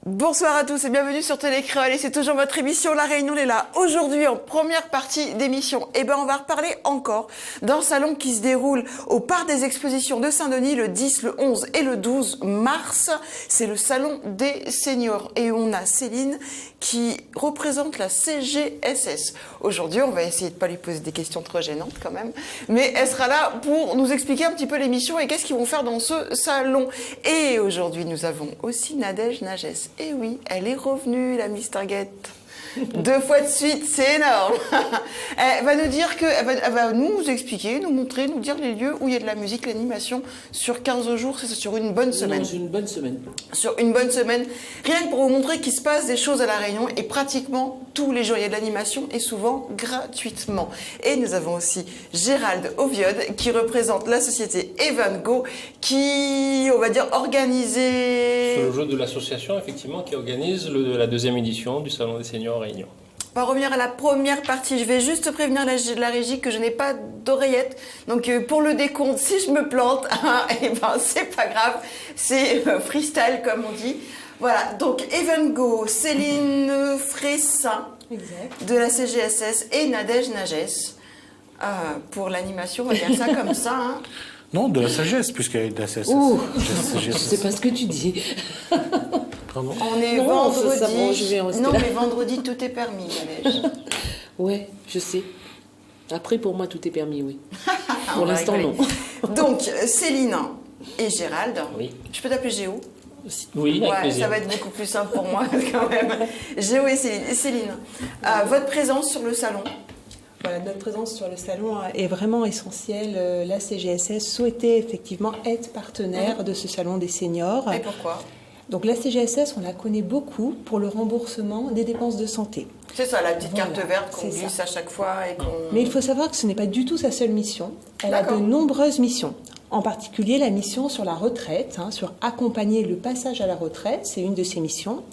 Bonsoir à tous et bienvenue sur Télécréole et c'est toujours votre émission La Réunion est là. Aujourd'hui en première partie d'émission, on va reparler encore d'un salon qui se déroule au Parc des Expositions de Saint-Denis le 10, le 11 et le 12 mars. C'est le salon des seniors et on a Céline qui représente la CGSS. Aujourd'hui, on va essayer de pas lui poser des questions trop gênantes quand même, mais elle sera là pour nous expliquer un petit peu l'émission et qu'est-ce qu'ils vont faire dans ce salon. Et aujourd'hui, nous avons aussi Nadège Nagès. Et oui, elle est revenue, la Miss Target. 2 fois de suite, c'est énorme. Elle va nous dire elle va nous expliquer, nous montrer, nous dire les lieux où il y a de la musique, l'animation sur 15 jours, c'est sur une bonne semaine. Non, une bonne semaine. Sur une bonne semaine. Rien que pour vous montrer qu'il se passe des choses à La Réunion et pratiquement tous les jours il y a de l'animation et souvent gratuitement. Et nous avons aussi Gérald Oviode qui représente la société Evengo qui, on va dire, organisé... C'est le jeu de l'association, effectivement, qui organise la 2e édition du Salon des Seniors Réunion. On va revenir à la première partie. Je vais juste prévenir la régie que je n'ai pas d'oreillette. Donc pour le décompte, si je me plante, c'est pas grave. C'est freestyle comme on dit. Voilà, donc Evengo, Céline Fressin de la CGSS et Nadège Nagès pour l'animation, on va dire ça comme ça. Hein. Non, de la sagesse, puisqu'elle est de la CSS. Ouh, je sais pas ce que tu dis. Pardon. On est Non, vendredi. ça, bon, je vais en rester Non, là. mais vendredi, tout est permis, Nadège. Ouais, je sais. Après, pour moi, tout est permis, oui. On Pour va l'instant, rigoler. non. Donc, Céline et Gérald. Oui. Je peux t'appeler Géo? Oui, avec Ouais, plaisir. ça va être beaucoup plus simple pour moi quand même. Géo et Céline. Et Céline, votre présence sur le salon? Voilà, notre présence sur le salon est vraiment essentielle. La CGSS souhaitait effectivement être partenaire de ce salon des seniors. Et pourquoi? Donc la CGSS, on la connaît beaucoup pour le remboursement des dépenses de santé. C'est ça, la petite Voilà, carte verte qu'on c'est glisse ça. à chaque fois et qu'on... Mais il faut savoir que ce n'est pas du tout sa seule mission. Elle a D'accord. de nombreuses missions. En particulier la mission sur la retraite, sur accompagner le passage à la retraite, c'est une de ses missions.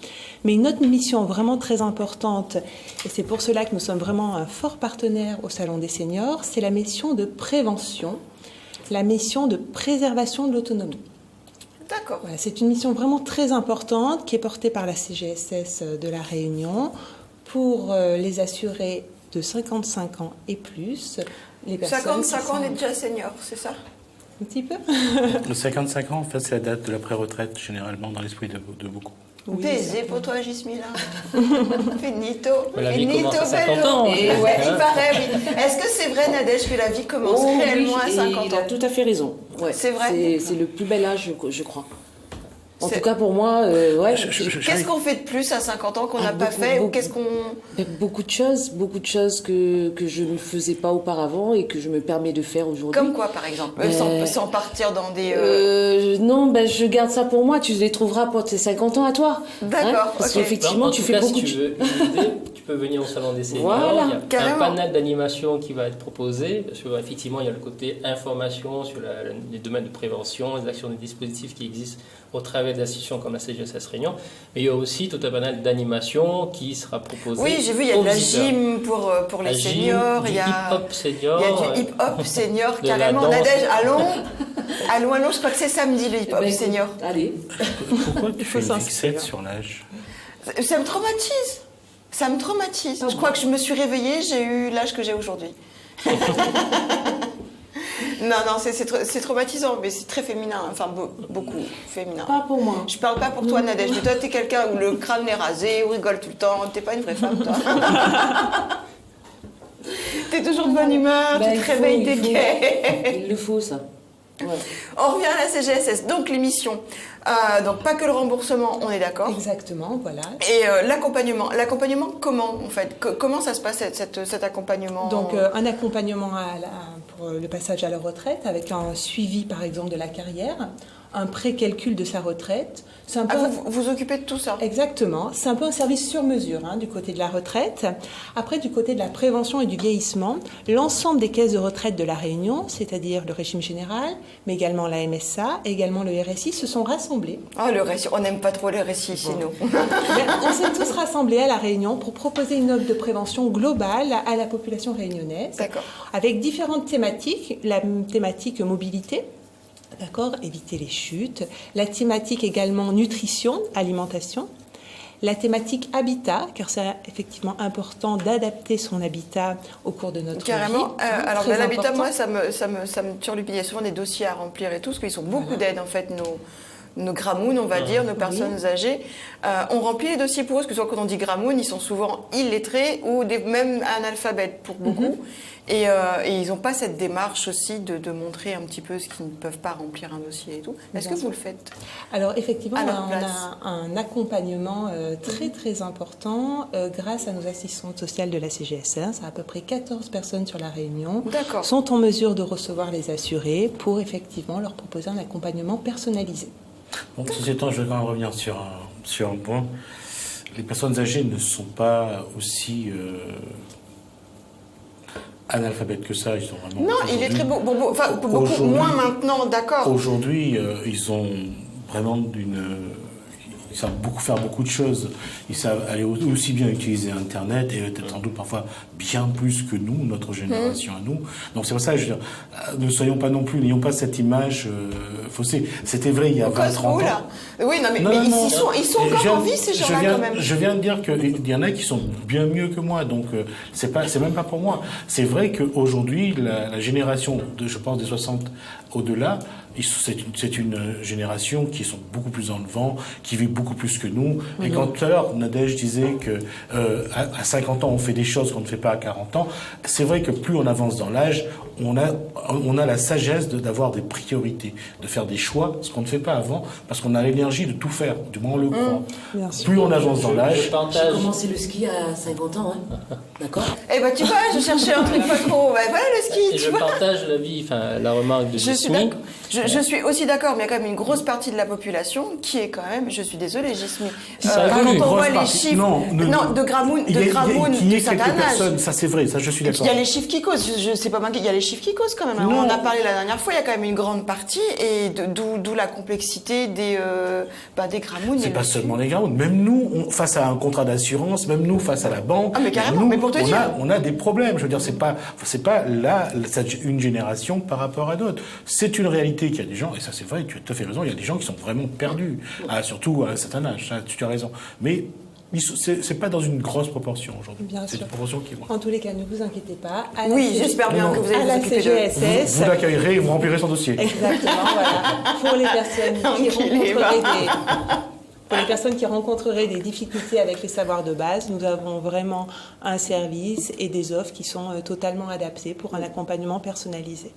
Mais une autre mission vraiment très importante, et c'est pour cela que nous sommes vraiment un fort partenaire au Salon des seniors, c'est la mission de prévention, la mission de préservation de l'autonomie. D'accord. Voilà, c'est une mission vraiment très importante qui est portée par la CGSS de La Réunion pour les assurés de 55 ans et plus. Les personnes 55 qui ans, on sont- est déjà senior, c'est ça? Un petit peu. Le 55 ans, en fait, c'est la date de la pré-retraite, généralement, dans l'esprit de beaucoup. Oui, Baiser pour toi, Gismila. Finito. La vie Finito, commence à 50 bello. ans. Et ouais, il paraît, oui. Est-ce que c'est vrai, Nadège, que la vie commence Oh, oui, réellement à et 50 il a ans? tout à fait raison. Ouais. C'est vrai. C'est le plus bel âge, je crois. En C'est- tout cas, pour moi, ouais. Qu'est-ce qu'on fait de plus à 50 ans qu'on n'a pas beaucoup, fait ou beaucoup. qu'est-ce qu'on... Beaucoup de choses que je ne faisais pas auparavant et que je me permets de faire aujourd'hui. Comme quoi, par exemple? Sans partir dans des... Non, ben, je garde ça pour moi. Tu les trouveras pour tes 50 ans à toi. D'accord, Parce ok. qu'effectivement, En tu tout fais cas, beaucoup si de tu veux une idée, tu peux venir au Salon des Seniors. Voilà, il y a carrément. un panel d'animation qui va être proposé. Parce qu'effectivement, il y a le côté information sur les domaines de prévention, les actions des dispositifs qui existent au travers d'institutions comme la CGSS Réunion. Mais il y a aussi tout un panel d'animation qui sera proposé. Oui, j'ai vu, il y a de aux la visiteurs. gym pour les La gym, seniors, du il y a... hip-hop senior. Il y a du hip-hop senior, de la carrément. danse. Nadège, allons, je crois que c'est samedi le hip-hop Ben, senior. Allez. Pourquoi tu fais une s'inscrire. fixette sur l'âge? Ça me traumatise. Ça me traumatise. Je crois que je me suis réveillée, j'ai eu l'âge que j'ai aujourd'hui. Non, c'est traumatisant, mais c'est très féminin, enfin beaucoup féminin. Pas pour moi. Je parle pas pour toi, Nadège, mais toi, t'es quelqu'un où le crâne est rasé, où rigole tout le temps, t'es pas une vraie femme, toi. T'es toujours de bonne humeur, Ben, tu il te faut, réveilles, il t'es faut. gai. Il le faut, ça. Ouais. On revient à la CGSS, donc l'émission. Donc pas que le remboursement, on est d'accord. Exactement, voilà. Et l'accompagnement. L'accompagnement, comment en fait? Comment ça se passe cet accompagnement? Donc un accompagnement pour le passage à la retraite avec un suivi par exemple de la carrière, un précalcul de sa retraite. C'est un peu vous occupez de tout ça? Exactement, c'est un peu un service sur mesure du côté de la retraite. Après, du côté de la prévention et du vieillissement, l'ensemble des caisses de retraite de la Réunion, c'est-à-dire le régime général, mais également la MSA, et également le RSI, se sont rassemblés. Ah, le récit, on n'aime pas trop les récits chez nous. On s'est tous rassemblés à la Réunion pour proposer une offre de prévention globale à la population réunionnaise, D'accord. avec différentes thématiques. La thématique mobilité, d'accord, éviter les chutes. La thématique également nutrition, alimentation. La thématique habitat, car c'est effectivement important d'adapter son habitat au cours de notre Carrément. vie. Alors, Très l'habitat, important. moi, ça me turlupine. Il y a souvent des dossiers à remplir et tout, parce qu'ils ont beaucoup d'aide, en fait, nos gramounes, on va dire, nos personnes âgées. On remplit les dossiers pour eux, parce que souvent, quand on dit gramounes, ils sont souvent illettrés ou même analphabètes pour beaucoup. Et ils n'ont pas cette démarche aussi de montrer un petit peu ce qu'ils ne peuvent pas remplir un dossier et tout. Est-ce que vous le faites? Alors effectivement, À leur on place. a un accompagnement très très important grâce à nos assistantes sociales de la CGSR. C'est à peu près 14 personnes sur la Réunion D'accord. sont en mesure de recevoir les assurés pour effectivement leur proposer un accompagnement personnalisé. Bon, ceci étant, je vais quand même revenir sur un point. Les personnes âgées ne sont pas aussi analphabètes que ça. Ils sont vraiment. Non, il est très beau. Enfin, beaucoup Aujourd'hui- moins maintenant, d'accord. Aujourd'hui, ils ont vraiment ils savent faire beaucoup de choses. Ils savent aller aussi bien utiliser Internet et peut-être sans doute parfois bien plus que nous, notre génération à nous. Donc c'est pour ça que je veux dire, ne soyons pas non plus, n'ayons pas cette image faussée. C'était vrai il y a 20 ans. Là. Oui, non, mais, Non, mais non, non. ils sont encore en vie, ces gens-là, quand même. Je viens de dire qu'il y en a qui sont bien mieux que moi, donc c'est même pas pour moi. C'est vrai qu'aujourd'hui, la génération je pense, des 60 au-delà, c'est une génération qui sont beaucoup plus dans le vent, qui vit beaucoup plus que nous. Et quand tout à l'heure, Nadège disait que à 50 ans, on fait des choses qu'on ne fait pas à 40 ans, c'est vrai que plus on avance dans l'âge, on a la sagesse d'avoir des priorités, de faire des choix, ce qu'on ne fait pas avant, parce qu'on a l'énergie de tout faire, du moins on le croit. Bien sûr. Plus on avance dans l'âge... Je J'ai partage. commencé le ski à 50 ans, hein. D'accord? Eh ben, tu vois, je cherchais un truc pas trop. Ben, voilà le ski, Et tu je vois. partage la remarque de Je suis Gismi. d'accord. Je suis aussi d'accord, mais il y a quand même une grosse partie de la population qui est quand même, je suis désolée, Gismi, Ça quand évolue. on voit Grosse les partie. chiffres Non, de gramounes qui de est certain quelques âge. personnes, ça c'est vrai, ça je suis Et puis d'accord. il y a les chiffres qui causent, je sais pas mal, il y a les chiffres qui causent quand même. Alors, Non. on en a parlé la dernière fois, il y a quand même une grande partie, et d'où la complexité des gramounes. C'est et pas le- seulement les grammes. Même nous, face à un contrat d'assurance, même nous, face à la banque, Ah, mais carrément, nous, mais pour te dire. on a des problèmes. Je veux dire, c'est pas là, une génération par rapport à d'autres. C'est une réalité qu'il y a des gens, et ça c'est vrai, tu as tout à fait raison, il y a des gens qui sont vraiment perdus, surtout à un certain âge, ça, tu as raison. Mais c'est pas dans une grosse proportion aujourd'hui. Bien C'est sûr. une proportion qui est moins. En tous les cas, ne vous inquiétez pas. À la Oui, CG j'espère bien Non, que vous à allez la vous occuper de... CGSS. Vous l'accueillerez et vous remplirez son dossier. Exactement, voilà. Pour les personnes qui Enculé, pour les personnes qui rencontreraient des difficultés avec les savoirs de base, nous avons vraiment un service et des offres qui sont totalement adaptées pour un accompagnement personnalisé.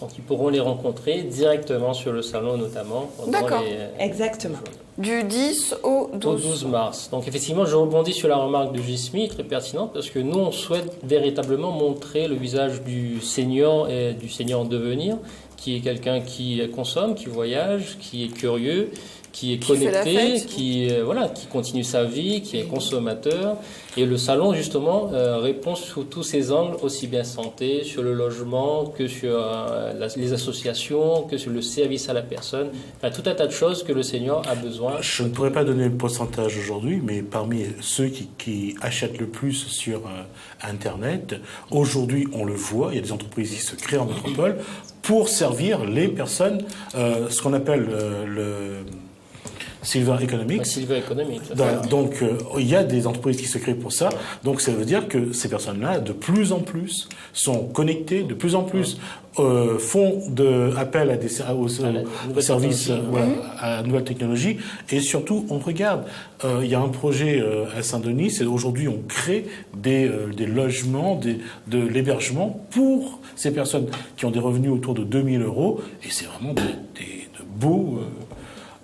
Donc ils pourront les rencontrer directement sur le salon notamment. D'accord. Exactement. Du 10 au Au 12. 12 mars. Donc effectivement, je rebondis sur la remarque de Gismi, très pertinente, parce que nous, on souhaite véritablement montrer le visage du senior et du senior en devenir, qui est quelqu'un qui consomme, qui voyage, qui est curieux, qui est Qui fait la connecté, fête. qui continue sa vie, qui est consommateur. Et le salon, justement, répond sous tous ces angles, aussi bien santé, sur le logement, que sur les associations, que sur le service à la personne. Enfin, tout un tas de choses que le senior a besoin. Je ne pourrais pas donner le pourcentage aujourd'hui, mais parmi ceux qui achètent le plus sur Internet, aujourd'hui, on le voit, il y a des entreprises qui se créent en métropole pour servir les personnes, ce qu'on appelle le Silver Economics. Silver Economics. Donc, il y a des entreprises qui se créent pour ça. Donc, ça veut dire que ces personnes-là, de plus en plus, sont connectées, de plus en plus font appel aux services, à la nouvelle technologie. Et surtout, on regarde, il y a un projet à Saint-Denis, c'est aujourd'hui, on crée des logements, de l'hébergement pour ces personnes qui ont des revenus autour de 2000 €. Et c'est vraiment de beaux...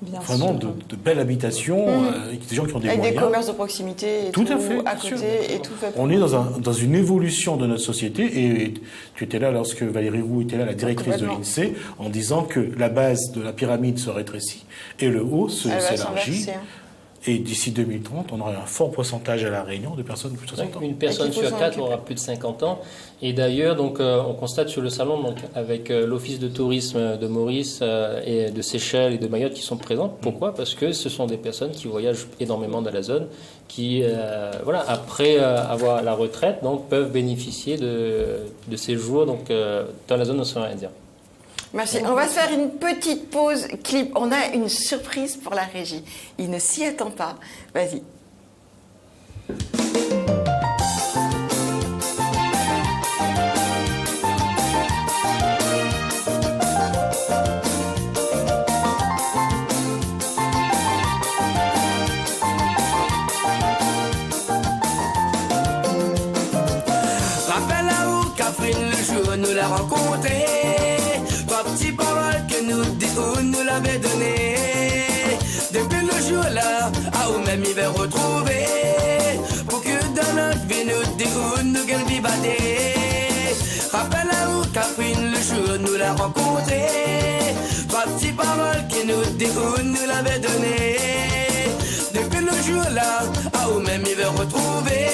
Bien vraiment sûr. de belles habitations, avec des gens qui ont des Avec moyens. des commerces de proximité et Tout à fait, à bien côté sûr. et tout fait. On est dans une évolution de notre société et tu étais là lorsque Valérie Roux était là, la directrice de Complètement. l'INSEE, en disant que la base de la pyramide se rétrécit et le haut Elle va s'élargit. s'inverser, hein. Et d'ici 2030, on aura un fort pourcentage à La Réunion de personnes de plus de 60 ans. Une personne Et qu'il faut sur s'en 4 occuper. aura plus de 50 ans. Et d'ailleurs, donc, on constate sur le salon, donc, avec l'Office de tourisme de Maurice et de Seychelles et de Mayotte qui sont présents. Pourquoi? Parce que ce sont des personnes qui voyagent énormément dans la zone, qui, après avoir la retraite, donc, peuvent bénéficier de séjours donc, dans la zone océan Indien. Merci. On va se faire une petite pause clip. On a une surprise pour la régie. Il ne s'y attend pas. Vas-y. l'a rencontré. Trois petites paroles que nous l'avait donné. Depuis le jour-là, à où même il va retrouver. Pour que dans notre vie nous gagne vivadé. Rappelle à où Catherine le jour nous l'a rencontré. Trois petites paroles que nous l'avait donné. Depuis le jour-là, à où même il va retrouver.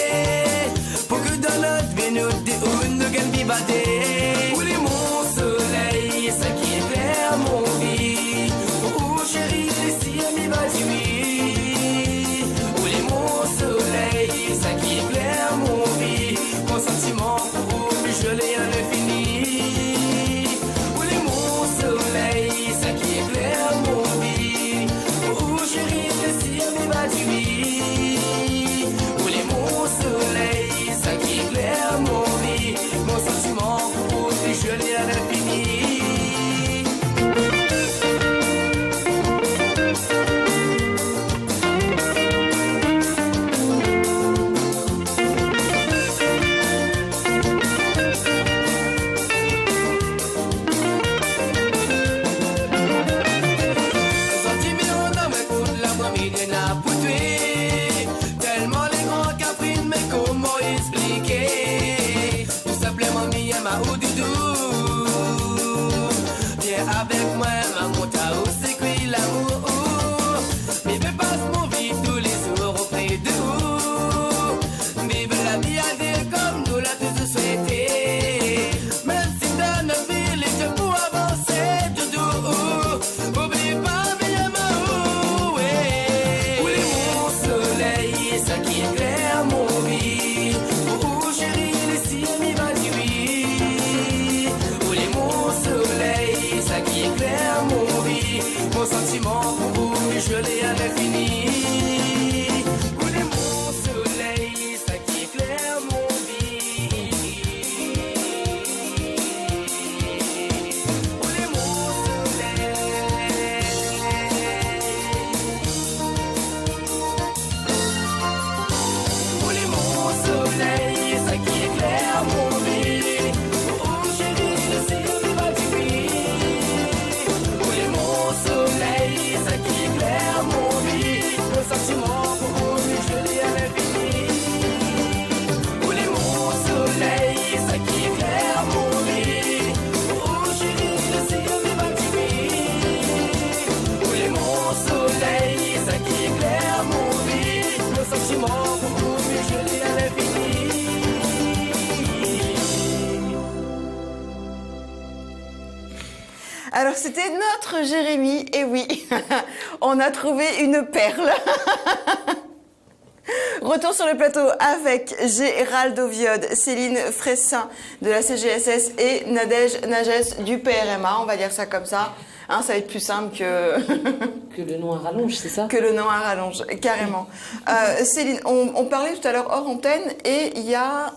Pour que dans notre vie nous gagne vivadé. Où est mon soleil, ça qui éclaire mon vie. Oh chérie, ici mi va dire oui. Où est mon soleil, ça qui éclaire mon vie. Mon sentiment pour lui je l'ai à l'infini. Où est mon soleil, ça qui éclaire mon vie. Oh chérie, ici mi va dire oui. Où est mon soleil, ça qui éclaire mon vie. Mon sentiment pour lui je l'ai à l'infini. Tellement les grands Catherine, mais comment expliquer? Tout simplement mi et ma ou doudou. Viens avec moi, ma monta où c'est que l'amour. Mais je passe mon vie tous les jours auprès de vous. Vive la vie à dire comme nous l'a tous souhaité. Même si dans notre ville, je peux avancer doudou. Oublie pas, viens ma ou, ouais. Où est mon soleil, ça qui éclaire mon vie. Oh chérie, ici mi va dire oui. Où est mon soleil, ça qui éclaire mon vie. Mon sentiment pour vous, je l'ai à l'infini. Où est mon soleil, ça qui éclaire mon vie. Où est mon soleil. Où est mon soleil, ça qui éclaire mon vie. Oh chérie, le ciel va dire oui. Où est mon soleil, ça qui éclaire mon vie. Le sentiment pour lui, je l'ai à l'infini. Où est mon soleil, ça qui éclaire mon vie. Oh chérie, le ciel va dire oui. Où est mon soleil, ça qui éclaire mon vie. Le sentiment pour lui, je l'ai à l'infini. Alors c'était notre Jérémy, et oui, on a trouvé une perle. Retour sur le plateau avec Gérald Oviode, Céline Fressin de la CGSS et Nadège Nagès du PRMA, on va dire ça comme ça. Hein, ça va être plus simple que... Que le nom à rallonge, c'est ça? que le nom à rallonge, carrément. Céline, on parlait tout à l'heure hors antenne et il y a,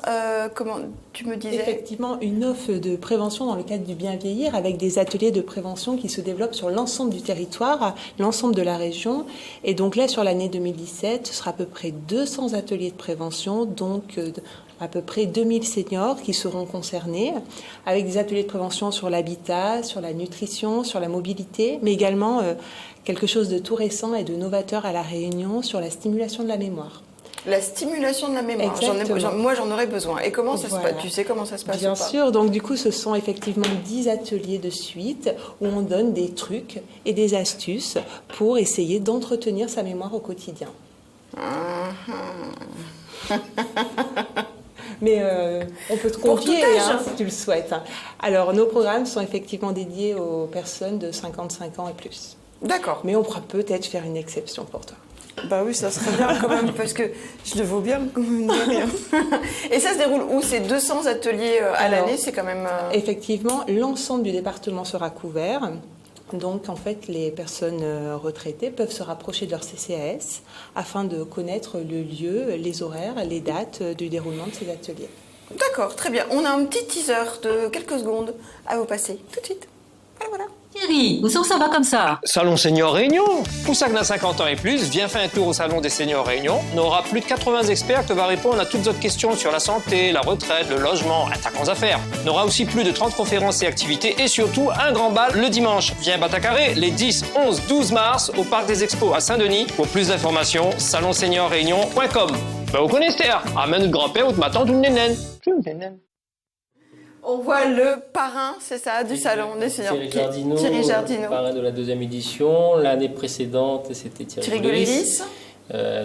comment tu me disais? Effectivement, une offre de prévention dans le cadre du bien vieillir avec des ateliers de prévention qui se développent sur l'ensemble du territoire, l'ensemble de la région. Et donc là, sur l'année 2017, ce sera à peu près 200 ateliers de prévention, donc à peu près 2000 seniors qui seront concernés, avec des ateliers de prévention sur l'habitat, sur la nutrition, sur la mobilité, mais également quelque chose de tout récent et de novateur à La Réunion sur la stimulation de la mémoire. La stimulation de la mémoire. Moi, j'en aurais besoin. Et comment ça se passe? Tu sais comment ça se passe? Bien sûr. Donc, du coup, ce sont effectivement 10 ateliers de suite où on donne des trucs et des astuces pour essayer d'entretenir sa mémoire au quotidien. Mais on peut te confier si tu le souhaites. Alors, nos programmes sont effectivement dédiés aux personnes de 55 ans et plus. D'accord. Mais on pourra peut-être faire une exception pour toi. Bah oui, ça serait bien quand même, parce que je le vaux bien, mine de rien. Et ça se déroule où? C'est 200 ateliers à l'année, c'est quand même... Effectivement, l'ensemble du département sera couvert. Donc, en fait, les personnes retraitées peuvent se rapprocher de leur CCAS afin de connaître le lieu, les horaires, les dates du déroulement de ces ateliers. D'accord, très bien. On a un petit teaser de quelques secondes à vous passer tout de suite. Voilà. Thierry, où ça va comme ça? Salon Senior Réunion. Pour ça que dans 50 ans et plus, viens faire un tour au Salon des Seniors Réunion. On aura plus de 80 experts qui vont répondre à toutes autres questions sur la santé, la retraite, le logement, un tas de affaires. On aura aussi plus de 30 conférences et activités et surtout un grand bal le dimanche. Viens Batacarré les 10, 11, 12 mars au Parc des Expos à Saint-Denis. Pour plus d'informations, salonseniorréunion.com. Ben, vous connaissez, amène le grand-père ou de ma tante ou le nénène. On voit le parrain, c'est ça, du salon des seniors. Thierry Jardineau, parrain de la 2e édition. L'année précédente, c'était Thierry Goulélis.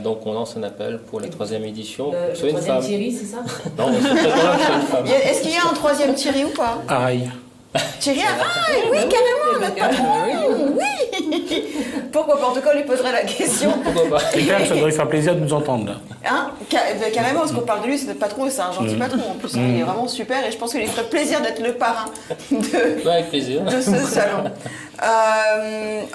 Donc on lance un appel pour la 3e édition. Le une femme. Thierry, c'est ça? Non, c'est une femme. Est-ce qu'il y a un 3e Thierry ou pas? Aïe. Thierry Arraille, oui, carrément, notre patron, oui. Pourquoi pas? En tout cas, on lui poserait la question. Pourquoi pas? C'est clair que ça doit lui faire plaisir de nous entendre, là. Hein? Carrément, parce qu'on parle de lui, c'est notre patron et c'est un gentil patron en plus. Il est vraiment super et je pense qu'il lui ferait plaisir d'être le parrain Avec plaisir. de ce salon.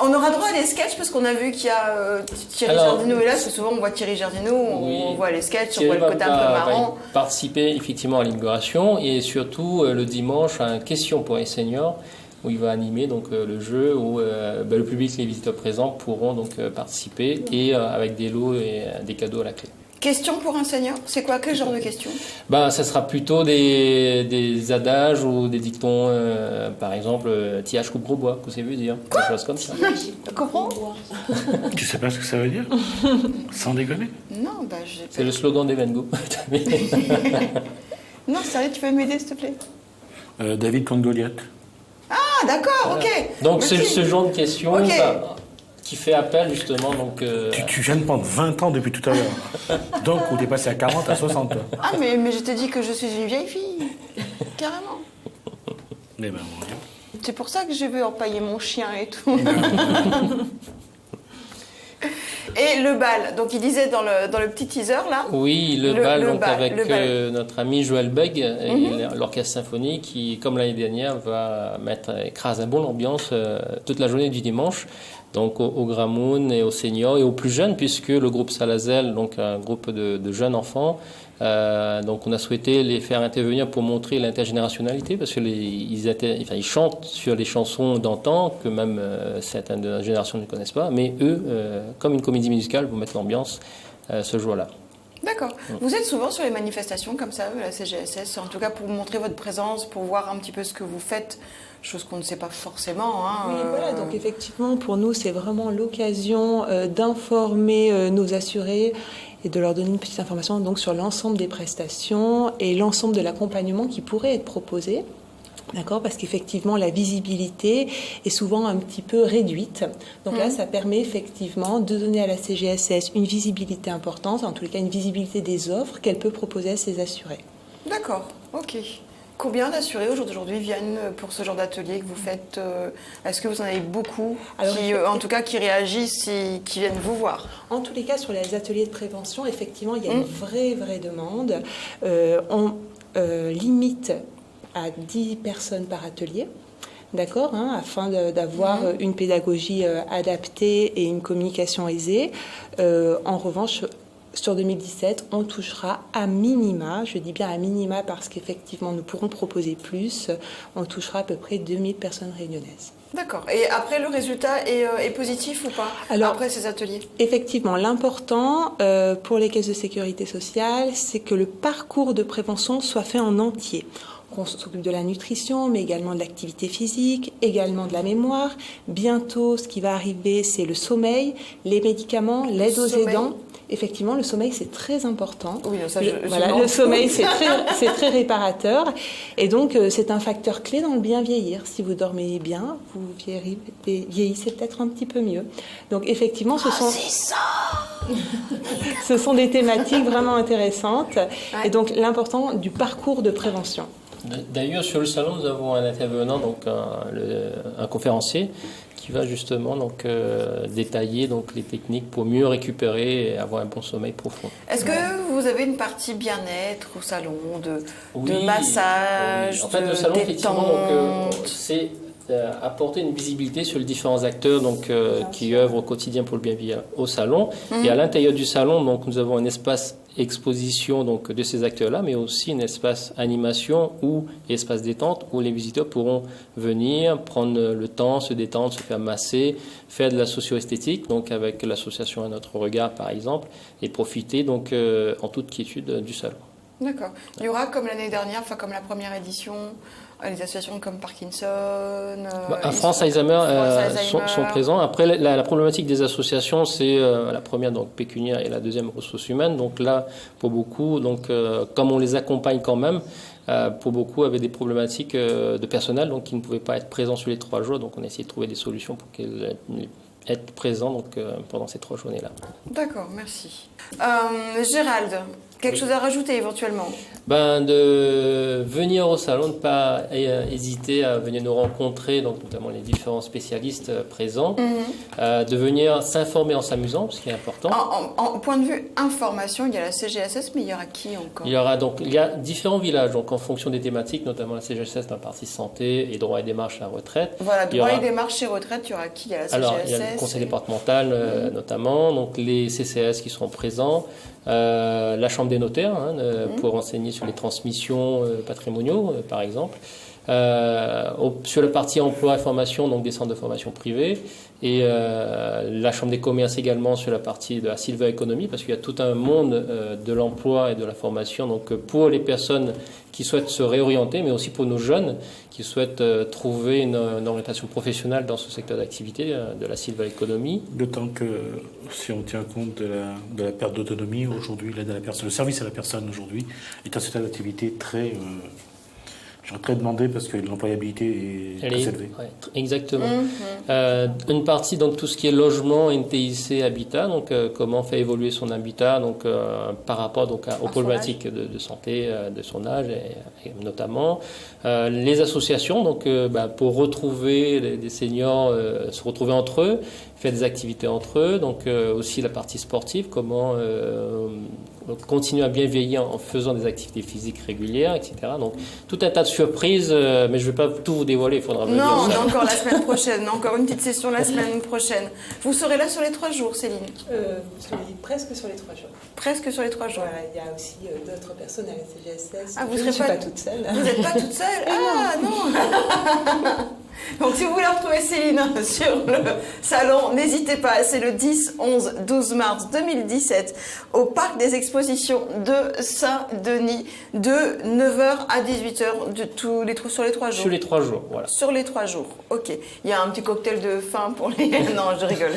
On aura droit à des sketchs parce qu'on a vu qu'il y a Thierry Jardineau est là, parce que souvent on voit Thierry Jardineau, on voit les sketchs, on voit le côté un peu marrant. Va participer effectivement à l'inauguration et surtout le dimanche à une question pour les seniors où il va animer donc le jeu où le public, les visiteurs présents pourront donc participer et avec des lots et des cadeaux à la clé. Question pour un senior, c'est quoi? Quel genre de question? Ça sera plutôt des adages ou des dictons, par exemple, tiage coupe gros bois, que ça veut dire, des choses comme ça. Comment? Tu sais pas ce que ça veut dire? Sans déconner? Non, c'est le slogan d'Evengo. Non, sérieux, tu peux m'aider s'il te plaît? David contre Goliath. Ah, d'accord, ok. Donc c'est ce genre de questions qui fait appel justement. Donc, tu viens de prendre 20 ans depuis tout à l'heure. Donc, où t'es passé à 40 à 60. Toi. Ah, mais je t'ai dit que je suis une vieille fille. Carrément. Eh ben, mon Dieu. C'est pour ça que je veux empailler mon chien et tout. Et le bal, donc il disait dans le petit teaser là. Oui, le bal avec notre ami Joël Beg et l'orchestre symphonique qui, comme l'année dernière, va écraser un bon ambiance toute la journée du dimanche. Donc au Gramoun et aux seniors et aux plus jeunes, puisque le groupe Salazel, donc un groupe de jeunes enfants, donc on a souhaité les faire intervenir pour montrer l'intergénérationnalité, parce que ils chantent sur les chansons d'antan que même certaines de notre génération ne connaissent pas, mais eux, comme une comédie musicale, vont mettre l'ambiance ce jour-là. D'accord. Vous êtes souvent sur les manifestations comme ça, la CGSS, en tout cas pour montrer votre présence, pour voir un petit peu ce que vous faites, chose qu'on ne sait pas forcément. Oui, voilà, donc effectivement, pour nous, c'est vraiment l'occasion d'informer nos assurés et de leur donner une petite information donc, sur l'ensemble des prestations et l'ensemble de l'accompagnement qui pourrait être proposé. D'accord, parce qu'effectivement, la visibilité est souvent un petit peu réduite. Donc là, ça permet effectivement de donner à la CGSS une visibilité importante, en tous les cas une visibilité des offres qu'elle peut proposer à ses assurés. D'accord, ok. Combien d'assurés aujourd'hui viennent pour ce genre d'atelier que vous faites? Est-ce que vous en avez beaucoup en tout cas qui réagissent et qui viennent vous voir? En tous les cas, sur les ateliers de prévention, effectivement, il y a une vraie demande. On limite à 10 personnes par atelier, d'accord, afin d'avoir une pédagogie adaptée et une communication aisée. En revanche, sur 2017, on touchera à minima, je dis bien à minima parce qu'effectivement nous pourrons proposer plus, on touchera à peu près 2000 personnes réunionnaises. D'accord. Et après, le résultat est positif ou pas? Alors, après ces ateliers? Effectivement, l'important pour les caisses de sécurité sociale, c'est que le parcours de prévention soit fait en entier. On s'occupe de la nutrition, mais également de l'activité physique, également de la mémoire. Bientôt, ce qui va arriver, c'est le sommeil, les médicaments, l'aide aux aidants. Effectivement, le sommeil, c'est très important. Oui, ça, le sommeil, c'est très réparateur. Et donc, c'est un facteur clé dans le bien vieillir. Si vous dormez bien, vous vieillissez peut-être un petit peu mieux. Donc, effectivement, ce sont des thématiques vraiment intéressantes. Ouais. Et donc, l'important du parcours de prévention. D'ailleurs, sur le salon, nous avons un intervenant, donc un conférencier, qui va justement donc, détailler donc, les techniques pour mieux récupérer et avoir un bon sommeil profond. Est-ce que vous avez une partie bien-être au salon, de massage, En fait, le salon, effectivement, c'est apporter une visibilité sur les différents acteurs qui œuvrent au quotidien pour le bien-vivre au salon. Et à l'intérieur du salon, donc, nous avons un espace exposition donc, de ces acteurs-là, mais aussi un espace animation ou espace détente où les visiteurs pourront venir, prendre le temps, se détendre, se faire masser, faire de la socio-esthétique, donc avec l'association À Notre Regard par exemple, et profiter donc en toute quiétude du salon. D'accord. Il y aura, comme l'année dernière, enfin comme la première édition, les associations comme Parkinson. France Alzheimer sont présents. Après, la problématique des associations, c'est la première, donc pécuniaire, et la deuxième, ressources humaines. Donc là, pour beaucoup, donc, comme on les accompagne quand même, pour beaucoup, avaient des problématiques de personnel, donc qui ne pouvaient pas être présents sur les 3 jours. Donc on a essayé de trouver des solutions pour qu'ils être présents donc, pendant ces 3 journées-là. D'accord, merci. Gérald, quelque chose à rajouter éventuellement? De venir au salon, de ne pas hésiter à venir nous rencontrer, donc notamment les différents spécialistes présents, de venir s'informer en s'amusant, ce qui est important. En point de vue information, il y a la CGSS, mais il y aura qui encore? Il y a différents villages, donc en fonction des thématiques, notamment la CGSS dans la partie santé et droit et démarche à la retraite. Voilà, droit et démarche et retraite, il y aura qui? Il y a la CGSS. Alors, il y a le conseil départemental notamment, donc les CCS qui seront présents, la chambre des notaires pour renseigner sur les transmissions patrimoniaux par exemple, sur la partie emploi et formation, donc des centres de formation privés, et la chambre des commerces également sur la partie de la silver economy, parce qu'il y a tout un monde de l'emploi et de la formation, donc pour les personnes qui souhaitent se réorienter, mais aussi pour nos jeunes qui souhaitent trouver une orientation professionnelle dans ce secteur d'activité de la silver economy. D'autant que si on tient compte de la perte d'autonomie aujourd'hui, l'aide à la personne, le service à la personne aujourd'hui est un secteur d'activité très demandé parce que l'employabilité est très élevée. Ouais, exactement. Une partie, donc tout ce qui est logement, NTIC, habitat, donc comment faire évoluer son habitat, donc par rapport donc aux problématiques de santé, de son âge, et notamment les associations, donc pour retrouver des seniors, se retrouver entre eux, faire des activités entre eux, donc aussi la partie sportive, comment continuer à bien vieillir en faisant des activités physiques régulières, etc. Donc tout un tas de surprises, mais je ne vais pas tout vous dévoiler, il faudra venir. Non, on est encore la semaine prochaine, encore une petite session la semaine prochaine. Vous serez là sur les 3 jours, Céline? Presque sur les 3 jours. Presque sur les 3 jours. Voilà, il y a aussi d'autres personnes à la CGSS. Ah, vous je ne ne suis pas toute seule. Vous n'êtes pas toute seule? Ah non. Donc si vous voulez retrouver Céline sur le salon, n'hésitez pas, c'est le 10, 11, 12 mars 2017 au Parc des Expositions de Saint-Denis de 9h à 18h sur les 3 jours. Sur les 3 jours, voilà. Sur les 3 jours, ok. Il y a un petit cocktail de fin pour les... Non, je rigole.